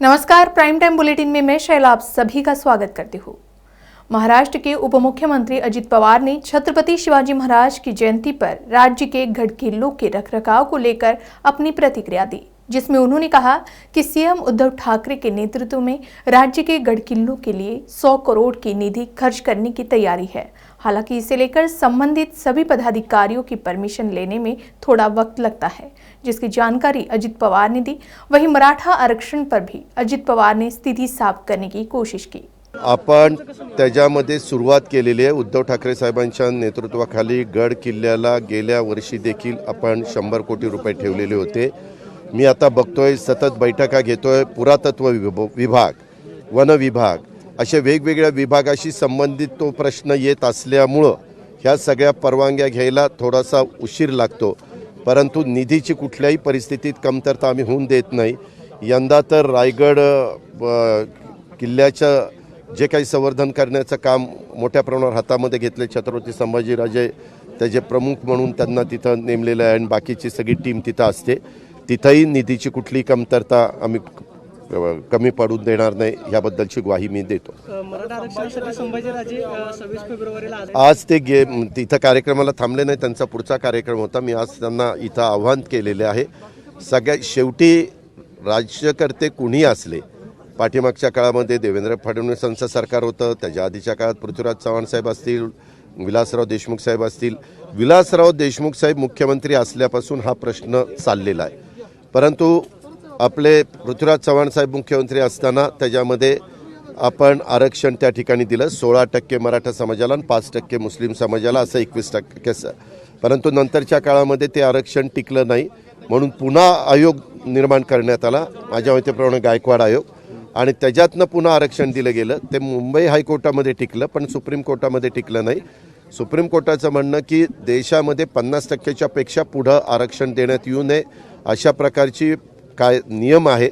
नमस्कार, prime time bulletin में मैं शैला आप सभी का स्वागत करती हूँ। महाराष्ट्र के उप मुख्यमंत्री अजित पवार ने छत्रपति शिवाजी महाराज की जयंती पर राज्य के गढ़ किल्लों के रखरखाव को लेकर अपनी प्रतिक्रिया दी, जिसमें उन्होंने कहा कि सीएम उद्धव ठाकरे के नेतृत्व में राज्य के गढ़ किल्लों के लिए 100 करोड़ की निधि खर्च करने की तैयारी है। हालांकि इसे लेकर संबंधित सभी पदाधिकारियों की परमिशन लेने में थोड़ा वक्त लगता है, जिसकी जानकारी अजित पवार ने दी। वहीं मराठा आरक्षण पर भी अजित पवार ने स्थिति साफ करने की कोशिश की। आपण त्याच्यामध्ये सुरुवात केलेली आहे। उद्धव ठाकरे साहेबांच्या नेतृत्वाखाली गड किल्ल्याला गेल्या वर्षी देखील आपण 100 कोटी रुपये ठेवलेले होते। मी आता बघतोय सतत बैठका घेतोय। पुरातत्व विभाग, वन विभाग अशा वेगवेगळ्या विभागाशी संबंधित तो प्रश्न येत असल्यामुळे ह्या सगळ्या परवानग्या घ्यायला थोडासा उशीर लागतो, परंतु निधीची कुठल्याही परिस्थितीत कमतरता आम्ही होऊन देत नाही। यंदा तर रायगड किल्ल्याचं जे काही संवर्धन करण्याचं काम मोठ्या प्रमाणावर हातामध्ये घेतले छत्रपती संभाजीराजे त्याचे प्रमुख म्हणून त्यांना तिथं नेमलेलं आहे आणि बाकीची सगळी टीम तिथं असते। तिथंही निधीची कुठली कमतरता आम्ही कमी पडून देणार नाही याबद्दलची ग्वाही मी देतो। मराठा आरक्षणासाठी संभाजीराजे 26 फेब्रुवारीला आज ते तिथं कार्यक्रमाला थांबले नाही, त्यांचा पुढचा कार्यक्रम होता। मी आज त्यांना इथं आव्हान केलेले आहे। सगळ्यात शेवटी राज्यकर्ते कुणी असले, पाठीमागच्या काळामध्ये देवेंद्र फडणवीसांचं सरकार होतं, त्याच्या आधीच्या काळात पृथ्वीराज चव्हाण साहेब असतील, विलासराव देशमुख साहेब असतील। विलासराव देशमुख साहेब मुख्यमंत्री असल्यापासून हा प्रश्न चाललेला आहे, परंतु आपले पृथ्वीराज चव्हाण साहेब मुख्यमंत्री असताना त्याच्यामध्ये आपण आरक्षण त्या ठिकाणी दिलं 16% मराठा समाजाला आणि 5% मुस्लिम समाजाला, असं 21%। परंतु नंतरच्या काळामध्ये ते आरक्षण टिकलं नाही, म्हणून पुन्हा आयोग निर्माण करण्यात आला, माझ्या माहितीप्रमाणे गायकवाड आयोग, आणि त्याच्यातनं पुन्हा आरक्षण दिलं गेलं। ते मुंबई हायकोर्टामध्ये टिकलं, पण सुप्रीम कोर्टामध्ये टिकलं नाही। सुप्रीम कोर्टाचं म्हणणं की देशामध्ये 50%च्या पेक्षा पुढं आरक्षण देण्यात येऊ नये अशा प्रकारची काय नियम आहे,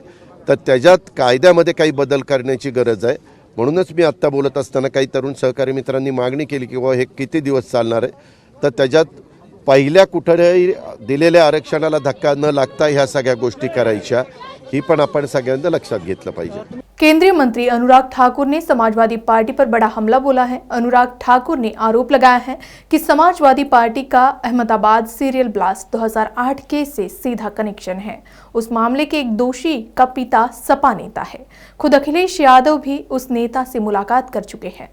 तर त्याच्यात कायद्यामध्ये काही बदल करण्याची गरज आहे। म्हणूनच मी आत्ता बोलत असताना काही तरुण सहकारी मित्रांनी मागणी केली की हे किती दिवस चालणार आहे, तर त्याच्यात पहिल्या कुठल्याही दिलेल्या आरक्षणाला धक्का न लागता ह्या सगळ्या गोष्टी करायच्या, ही पण आपण सगळ्यांना लक्षात घेतलं पाहिजे। केंद्रीय मंत्री अनुराग ठाकुर ने समाजवादी पार्टी पर बड़ा हमला बोला है। अनुराग ठाकुर ने आरोप लगाया है कि समाजवादी पार्टी का अहमदाबाद सीरियल ब्लास्ट 2008 केस से सीधा कनेक्शन है। उस मामले के एक दोषी का पिता सपा नेता है। खुद अखिलेश यादव भी उस नेता से मुलाकात कर चुके हैं।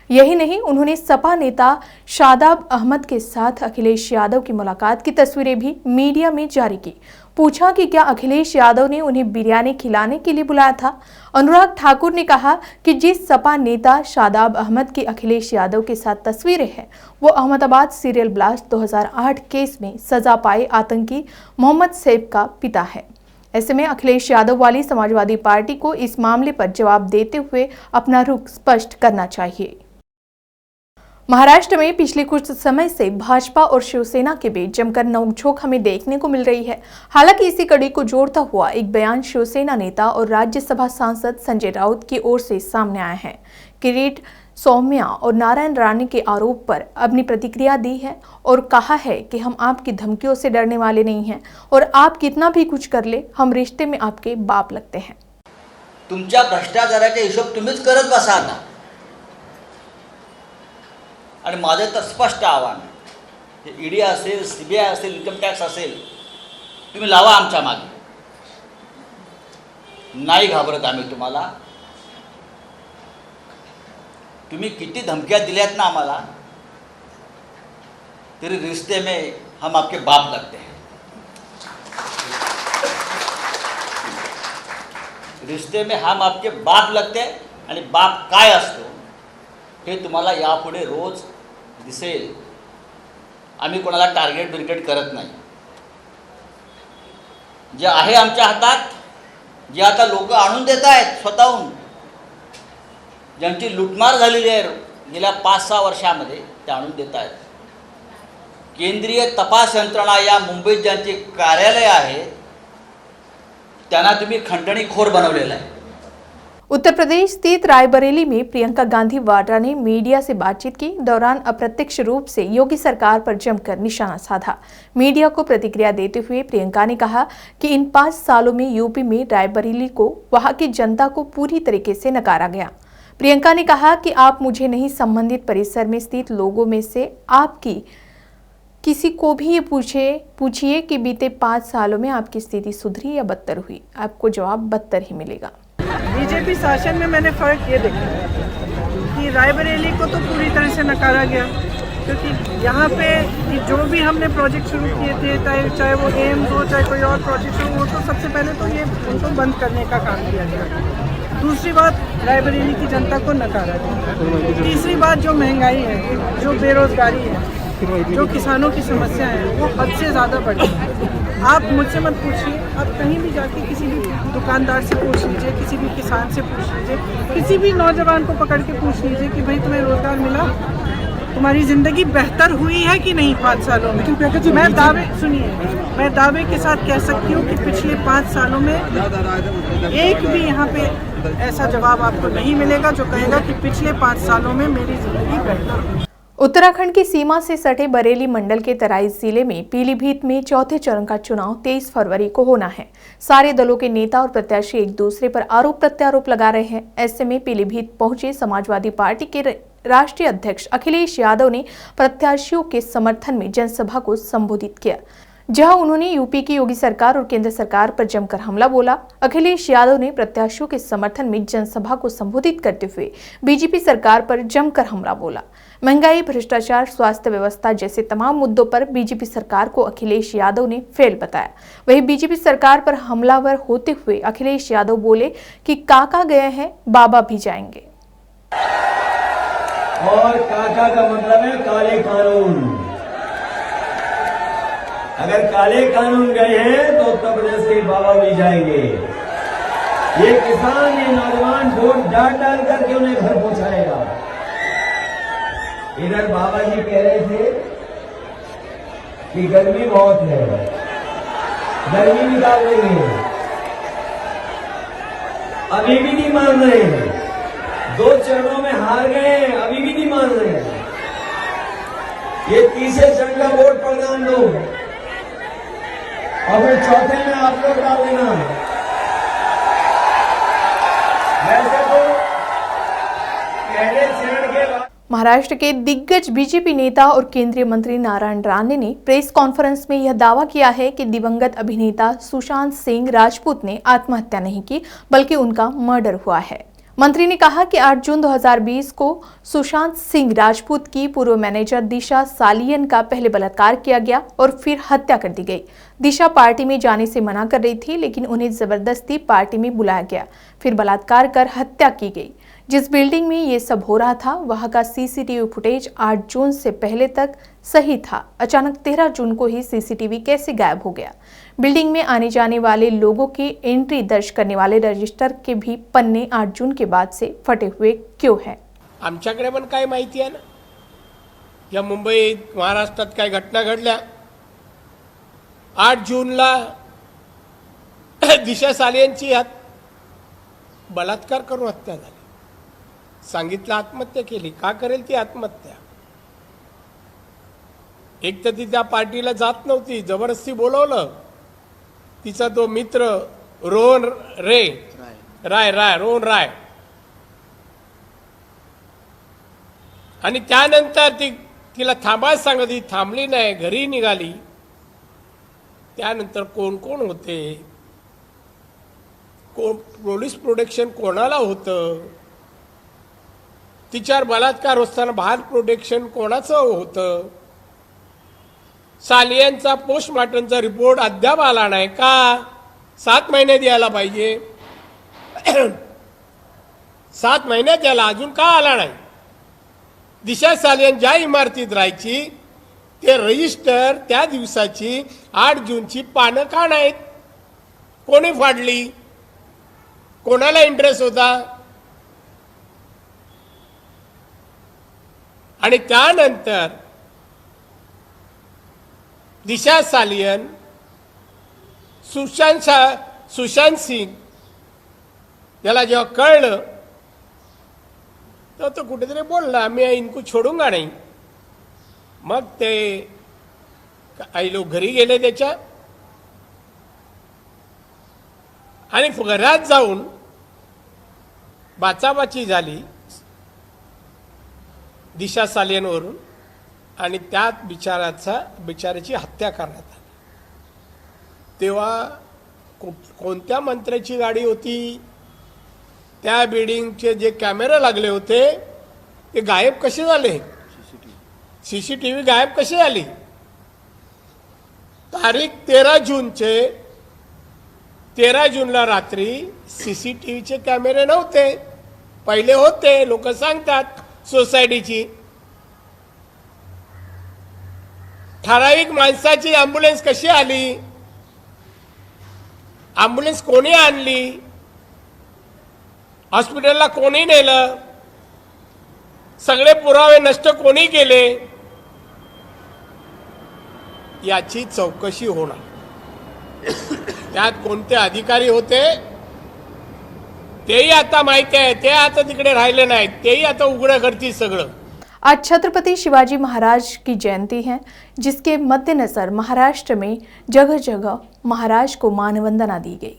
यही नहीं, उन्होंने सपा नेता शादाब अहमद के साथ अखिलेश यादव की मुलाकात की तस्वीरें भी मीडिया में जारी की। पूछा कि क्या अखिलेश यादव ने उन्हें बिरयानी खिलाने के लिए बुलाया था। अनुराग ठाकुर ने कहा कि जिस सपा नेता शादाब अहमद की अखिलेश यादव के साथ तस्वीरें हैं, वो अहमदाबाद सीरियल ब्लास्ट 2008 केस में सजा पाए आतंकी मोहम्मद सैफ का पिता है। ऐसे में अखिलेश यादव वाली समाजवादी पार्टी को इस मामले पर जवाब देते हुए अपना रुख स्पष्ट करना चाहिए। महाराष्ट्र में पिछले कुछ समय से भाजपा और शिवसेना के बीच जमकर नोकझोंक हमें देखने को मिल रही है। हालांकि इसी कड़ी को जोड़ता हुआ एक बयान शिवसेना नेता और राज्यसभा सांसद संजय राउत की ओर से सामने आया है। किरीट सौम्या और नारायण राणे के आरोप पर अपनी प्रतिक्रिया दी है और कहा है कि हम आपकी धमकियों से डरने वाले नहीं हैं और आप कितना भी कुछ कर ले, हम रिश्ते में आपके बाप लगते हैं। तुमच्या भ्रष्टाचाराचा हिशोब तुम्हीच करत बसा ना। आणि माझं तर स्पष्ट आव्हान आहे, ईडी असेल, सीबीआय असेल, इन्कम टॅक्स असेल, तुम्ही लावा आमच्या मागे, नाही घाबरत आम्ही तुम्हाला। तुम्ही किती धमक्या दिल्यात ना आम्हाला, तरी रिश्ते में हम आपके बाप लगते हैं। रिश्ते में हम आपके बाप लगते हैं, आणि बाप काय असतो हे तुम्हाला यापुढे रोज दिसेल। आम्ही कोणाला टार्गेट बिर्गेट करत नाही। जे आहे आमच्या हातात, जे आता लोक आणून देत आहेत स्वतःहून, ज्यांची लुटमार झालेली आहे गेल्या 5-6 वर्षामध्ये, ते आणून देत आहेत। केंद्रीय तपास यंत्रणा या मुंबईत ज्यांचे कार्यालय आहे त्यांना तुम्ही खंडणीखोर बनवलेलं आहे। उत्तर प्रदेश स्थित रायबरेली में प्रियंका गांधी वाड्रा ने मीडिया से बातचीत की दौरान अप्रत्यक्ष रूप से योगी सरकार पर जमकर निशाना साधा। मीडिया को प्रतिक्रिया देते हुए प्रियंका ने कहा कि इन 5 सालों में यूपी में रायबरेली को वहां की जनता को पूरी तरीके से नकारा गया। प्रियंका ने कहा कि आप मुझे नहीं, संबंधित परिसर में स्थित लोगों में से आपकी किसी को भी ये पूछिए कि बीते 5 सालों में आपकी स्थिति सुधरी या बदतर हुई, आपको जवाब बदतर ही मिलेगा। बीजेपी शासन में मैंने फ़र्क ये देखा कि रायबरेली को तो पूरी तरह से नकारा गया, क्योंकि यहाँ पे जो भी हमने प्रोजेक्ट शुरू किए थे, चाहे वो एम्स हो, चाहे कोई और प्रोजेक्ट शुरू हो, तो सबसे पहले तो ये उनको बंद करने का काम किया गया। दूसरी बात, रायबरेली की जनता को नकारा गया। तीसरी बात, जो महंगाई है, जो बेरोजगारी है, जो किसानों की समस्या है, वो हद से ज़्यादा बढ़ी है। आप मुझसे मत पूछिए, आप कहीं भी जाके किसी भी दुकानदार से पूछ लीजिए, किसी भी किसान से पूछ लीजिए, किसी भी नौजवान को पकड़ के पूछ लीजिए कि भाई तुम्हें रोजगार मिला, तुम्हारी ज़िंदगी बेहतर हुई है कि नहीं 5 सालों में। मैं दावे के साथ कह सकती हूँ कि पिछले 5 सालों में एक भी यहाँ पे ऐसा जवाब आपको नहीं मिलेगा जो कहेगा कि पिछले 5 सालों में मेरी ज़िंदगी बेहतर हुई। उत्तराखंड की सीमा से सटे बरेली मंडल के तराई जिले में पीलीभीत में चौथे चरण का चुनाव 23 फरवरी को होना है। सारे दलों के नेता और प्रत्याशी एक दूसरे पर आरोप प्रत्यारोप लगा रहे हैं। ऐसे में पीलीभीत पहुंचे समाजवादी पार्टी के राष्ट्रीय अध्यक्ष अखिलेश यादव ने प्रत्याशियों के समर्थन में जनसभा को संबोधित किया, जहां उन्होंने यूपी की योगी सरकार और केंद्र सरकार पर जमकर हमला बोला। अखिलेश यादव ने प्रत्याशियों के समर्थन में जनसभा को संबोधित करते हुए बीजेपी सरकार पर जमकर हमला बोला। महंगाई, भ्रष्टाचार, स्वास्थ्य व्यवस्था जैसे तमाम मुद्दों पर बीजेपी सरकार को अखिलेश यादव ने फेल बताया। वहीं बीजेपी सरकार पर हमलावर होते हुए अखिलेश यादव बोले कि काका गए हैं, बाबा भी जाएंगे। और काका का मतलब है काले कानून। अगर काले कानून गए हैं तो उत्तर प्रदेश के बाबा भी जाएंगे। ये किसान, ये नौजवान वोट डाल करके उन्हें घर पहुंचाएगा। इधर बाबा जी कह रहे थे कि गर्मी बहुत है, गर्मी निकाल देंगे, अभी भी नहीं मान रहे हैं। 2 चरणों में हार गए, अभी भी नहीं मान रहे हैं। ये तीसरे चरण का वोट परिणाम दो और फिर चौथे में आप लोग डाल देना। वैसे तो पहले चरण के बाद महाराष्ट्र के दिग्गज बीजेपी नेता और केंद्रीय मंत्री नारायण राणे ने प्रेस कॉन्फ्रेंस में यह दावा किया है कि दिवंगत अभिनेता सुशांत सिंह राजपूत ने आत्महत्या नहीं की, बल्कि उनका मर्डर हुआ है। मंत्री ने कहा कि 8 जून 2020 को सुशांत सिंह राजपूत की पूर्व मैनेजर दिशा सालियन का पहले बलात्कार किया गया और फिर हत्या कर दी गई। दिशा पार्टी में जाने से मना कर रही थी, लेकिन उन्हें जबरदस्ती पार्टी में बुलाया गया, फिर बलात्कार कर हत्या की गई। जिस बिल्डिंग में ये सब हो रहा था वहां का सीसीटीवी फुटेज 8 जून से पहले तक सही था। अचानक 13 जून को ही सीसीटीवी कैसे गायब हो गया? बिल्डिंग में आने जाने वाले लोगों की एंट्री दर्ज करने वाले रजिस्टर के भी पन्ने 8 जून के बाद से फटे हुए क्यों हैं? आमच्याकडे पण काय माहिती आहे ना, या मुंबईत महाराष्ट्रात काय घटना घडल्या। 8 जूनला दिशा सालियनची बलात्कार करून हत्या झाली। सांगितलं आत्महत्या केली, का करेल ती आत्महत्या? एक तर ती त्या पार्टीला जात नव्हती, जबरदस्ती बोलवलं। तिचा तो मित्र रोहन राय आणि त्यानंतर तिला थांबायला सांगितली, थांबली नाही, घरी निघाली। त्यानंतर कोण कोण होते, पोलीस प्रोटेक्शन कोणाला होतं, तिच्यावर बलात्कार होताना बाहेर प्रोटेक्शन कोणाचं होतं? सालियनचा पोस्टमार्टमचा रिपोर्ट अद्याप आला नाही का? 7 महिन्यात यायला पाहिजे। 7 महिन्यात यायला अजून का आला नाही? दिशा सालियन ज्या इमारतीत राहायची ते रजिस्टर त्या दिवसाची 8 जूनची पानं का नाहीत? कोणी फाडली? कोणाला इंटरेस्ट होता? आणि त्यानंतर दिशा सालियन सुशांत सिंग त्याला जेव्हा कळलं तर तो कुठेतरी बोलला, मैं इनको छोडूंगा नहीं. मग ते काही लोक घरी गेले त्याच्या, आणि घरात जाऊन बाचाबाची झाली दिशा सालियनवरून, आणि त्यात बिचाऱ्याची हत्या करण्यात आली. तेव्हा कोणत्या मंत्र्याची गाडी होती, त्या बिल्डिंगचे जे कॅमेरे लागले होते ते गायब कसे झाले, सीसीटीव्ही गायब कशी झाली. तारीख 13 जूनला रात्री सीसीटीव्हीचे कॅमेरे नव्हते, पहिले होते, लोक सांगतात सोसायटीची. ठराविक माणसाची ॲम्ब्युलन्स कशी आली, ॲम्ब्युलन्स कोणी आणली, हॉस्पिटलला कोणी नेलं, सगळे पुरावे नष्ट कोणी केले, याची चौकशी होणार. त्यात कोणते अधिकारी होते तेही आता माहिती आहे, ते आता तिकडे राहिले नाहीत, तेही आता उघडं करतील सगळं. आज छत्रपति शिवाजी महाराज की जयंती है, जिसके मद्देनजर महाराष्ट्र में जगह जगह महाराज को मानवंदना दी गई.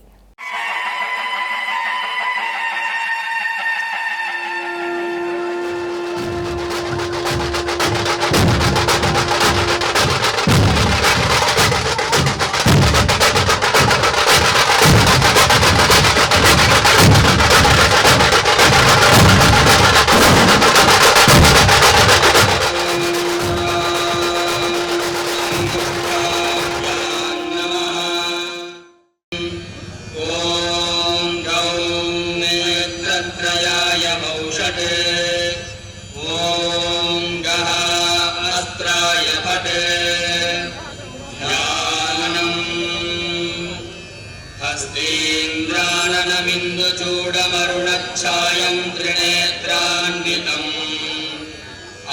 हस्तेन्द्राननमिन्दुचूडमरुणच्छायं त्रिनेत्रान्वितम्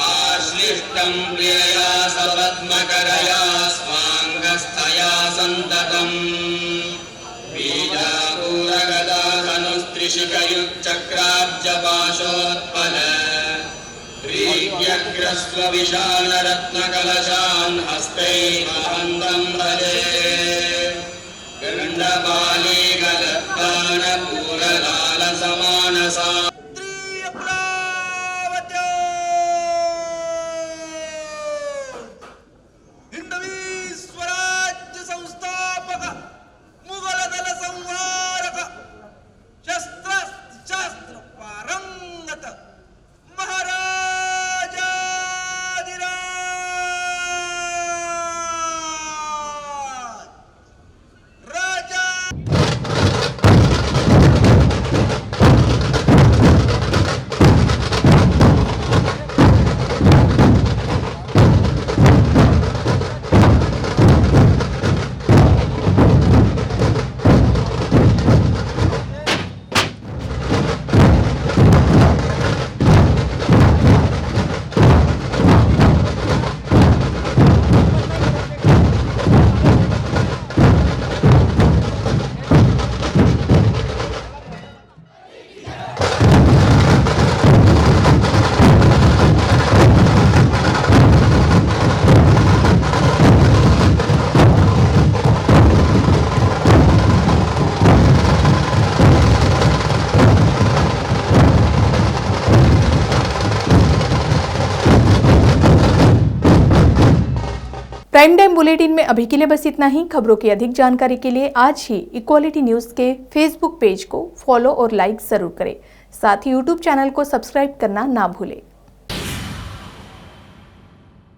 आश्लिष्टं प्रियया सपद्मकरया स्वाङ्गस्थया सन्ततम् बीजापूरगदाधनुस्त्रिशिखयुक्चक्राब्जपाशोत्पल ह्रीव्यग्रस्वविशालरत्नकलशान् हस्तैर्वहन्तं भजे गण्डपाली गलत्तानपूरलालसमानसा हिंदवी स्वराज्य संस्थापक मुघलदल संहारक शस्त्र पारंगत महाराजाधिराज राजा. प्राइम टाइम बुलेटिन में अभी के लिए बस इतना ही. खबरों की अधिक जानकारी के लिए आज ही इक्वालिटी न्यूज़ के फेसबुक पेज को फॉलो और लाइक जरूर करें. साथ ही यूट्यूब चैनल को सब्सक्राइब करना ना भूलें.